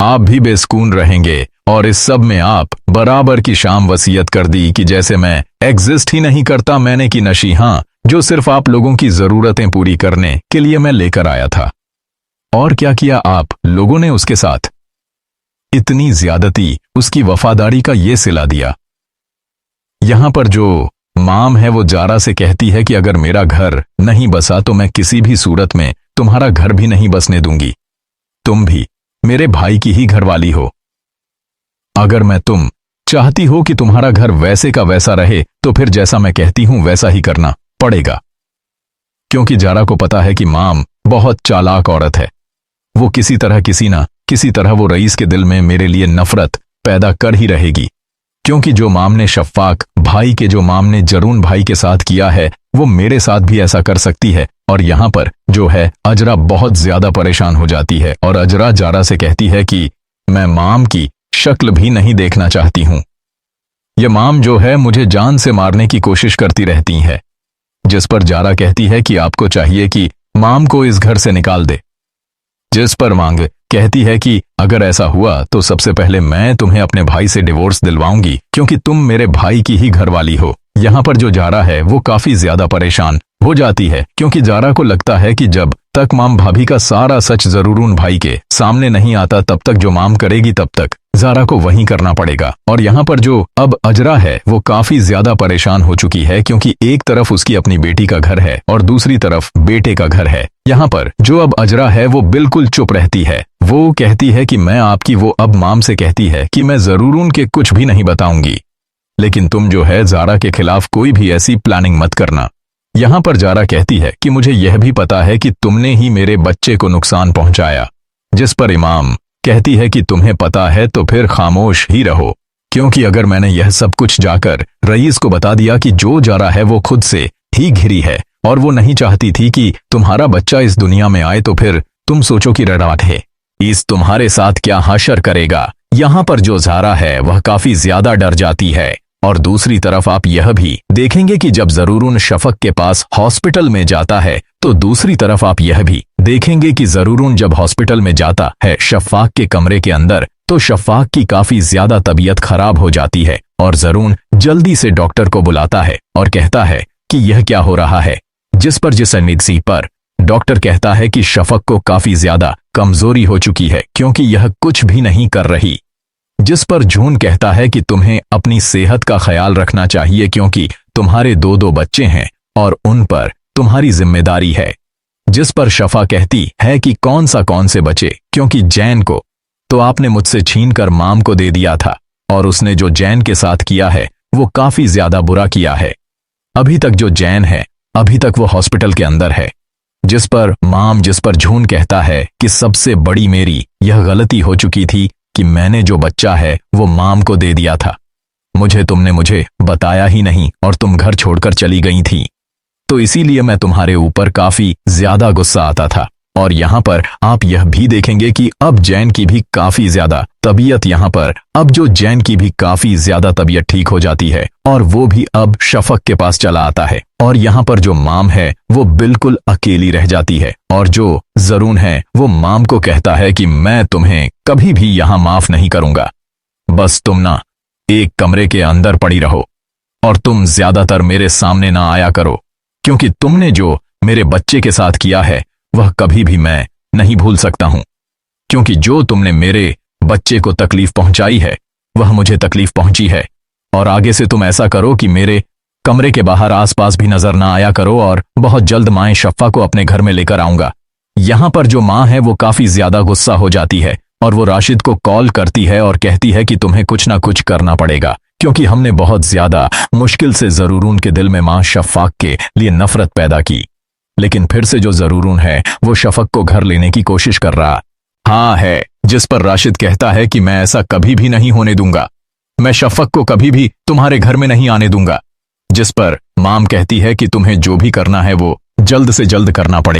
आप भी बेसुकून रहेंगे। और इस सब में आप बराबर की शाम वसीयत कर दी कि जैसे मैं एग्जिस्ट ही नहीं करता, मैंने की नशी, हाँ, जो सिर्फ आप लोगों की जरूरतें पूरी करने के लिए मैं लेकर आया था। और क्या किया आप लोगों ने उसके साथ? इतनी ज्यादती, उसकी वफादारी का ये सिला दिया। यहां पर जो माम है वो जारा से कहती है कि अगर मेरा घर नहीं बसा तो मैं किसी भी सूरत में तुम्हारा घर भी नहीं बसने दूंगी। तुम भी मेरे भाई की ही घरवाली हो। अगर मैं तुम चाहती हो कि तुम्हारा घर वैसे का वैसा रहे तो फिर जैसा मैं कहती हूं वैसा ही करना पड़ेगा। क्योंकि जारा को पता है कि माम बहुत चालाक औरत है। वो किसी तरह वो रईस के दिल में मेरे लिए नफरत पैदा कर ही रहेगी। क्योंकि जो माम ने शफ़ाक भाई के जो माम ने जरून भाई के साथ किया है वो मेरे साथ भी ऐसा कर सकती है। और यहां पर जो है अजरा बहुत ज्यादा परेशान हो जाती है और अजरा जारा से कहती है कि मैं माम की शक्ल भी नहीं देखना चाहती हूं। यह माम जो है मुझे जान से मारने की कोशिश करती रहती है। जिस पर जारा कहती है कि आपको चाहिए कि माम को इस घर से निकाल दे। जिस पर मांग कहती है कि अगर ऐसा हुआ तो सबसे पहले मैं तुम्हें अपने भाई से डिवोर्स दिलवाऊंगी, क्योंकि तुम मेरे भाई की ही घरवाली हो। यहां पर जो जारा है वो काफी ज्यादा परेशान हो जाती है, क्योंकि जारा को लगता है कि जब तक माम भाभी का सारा सच जरूरून भाई के सामने नहीं आता तब तक जो माम करेगी तब तक जारा को वही करना पड़ेगा। और यहाँ पर जो अब अजरा है वो काफी ज्यादा परेशान हो चुकी है, क्योंकि एक तरफ उसकी अपनी बेटी का घर है और दूसरी तरफ बेटे का घर है। यहाँ पर जो अब अजरा है वो बिल्कुल चुप रहती है। वो कहती है कि मैं आपकी, वो अब माम से कहती है कि मैं जरूरून के कुछ भी नहीं बताऊंगी, लेकिन तुम जो है जारा के खिलाफ कोई भी ऐसी प्लानिंग मत करना। यहां पर जारा कहती है कि मुझे यह भी पता है कि तुमने ही मेरे बच्चे को नुकसान पहुंचाया। जिस पर इमाम कहती है कि तुम्हें पता है तो फिर खामोश ही रहो, क्योंकि अगर मैंने यह सब कुछ जाकर रईस को बता दिया कि जो जारा है वो खुद से ही घिरी है और वो नहीं चाहती थी कि तुम्हारा बच्चा इस दुनिया में आए, तो फिर तुम सोचो कि रड़ाट है इस तुम्हारे साथ क्या हाशर करेगा। यहां पर जो जारा है वह काफी ज्यादा डर जाती है। और दूसरी तरफ आप यह भी देखेंगे कि जब जरूरून शफक के पास हॉस्पिटल में जाता है तो दूसरी तरफ आप यह भी देखेंगे कि जरूरून जब हॉस्पिटल में जाता है शफ़ाक के कमरे के अंदर तो शफ़ाक की काफी ज्यादा तबीयत खराब हो जाती है और जरून जल्दी से डॉक्टर को बुलाता है और कहता है कि यह क्या हो रहा है। जिस पर डॉक्टर कहता है कि शफक को काफी ज्यादा कमजोरी हो चुकी है क्योंकि यह कुछ भी नहीं कर रही। जिस पर जून कहता है कि तुम्हें अपनी सेहत का ख्याल रखना चाहिए, क्योंकि तुम्हारे दो बच्चे हैं और उन पर तुम्हारी जिम्मेदारी है। जिस पर शफा कहती है कि कौन से बचे, क्योंकि जैन को तो आपने मुझसे छीनकर माम को दे दिया था और उसने जो जैन के साथ किया है वो काफी ज्यादा बुरा किया है। अभी तक जो जैन है अभी तक वो हॉस्पिटल के अंदर है। जिस पर झून कहता है कि सबसे बड़ी मेरी यह गलती हो चुकी थी कि मैंने जो बच्चा है वो माम को दे दिया था। तुमने मुझे बताया ही नहीं और तुम घर छोड़कर चली गई थी, तो इसीलिए मैं तुम्हारे ऊपर काफी ज्यादा गुस्सा आता था। और यहाँ पर आप यह भी देखेंगे कि अब जैन की भी काफी ज्यादा तबीयत जैन की भी काफी ज्यादा तबीयत ठीक हो जाती है और वो भी अब शफक के पास चला आता है। और यहाँ पर जो माम है वो बिल्कुल अकेली रह जाती है और जो जरून है वो माम को कहता है कि मैं तुम्हें कभी भी यहाँ माफ नहीं करूंगा, बस तुम ना एक कमरे के अंदर पड़ी रहो और तुम ज्यादातर मेरे सामने ना आया करो, क्योंकि तुमने जो मेरे बच्चे के साथ किया है वह कभी भी मैं नहीं भूल सकता हूं। क्योंकि जो तुमने मेरे बच्चे को तकलीफ पहुंचाई है वह मुझे तकलीफ पहुंची है। और आगे से तुम ऐसा करो कि मेरे कमरे के बाहर आसपास भी नजर ना आया करो और बहुत जल्द माए शफ़ा को अपने घर में लेकर आऊंगा। यहां पर जो मां है वो काफी ज्यादा गुस्सा हो जाती है और वो राशिद को कॉल करती है और कहती है कि तुम्हें कुछ ना कुछ करना पड़ेगा, क्योंकि हमने बहुत ज्यादा मुश्किल से जरूरून के दिल में मां शफ़ाक के लिए नफरत पैदा की। लेकिन फिर से जो जरूरून है वो शफक को घर लेने की कोशिश कर रहा है। जिस पर राशिद कहता है कि मैं ऐसा कभी भी नहीं होने दूंगा, मैं शफक को कभी भी तुम्हारे घर में नहीं आने दूंगा। जिस पर माम कहती है कि तुम्हें जो भी करना है वो जल्द से जल्द करना पड़ेगा।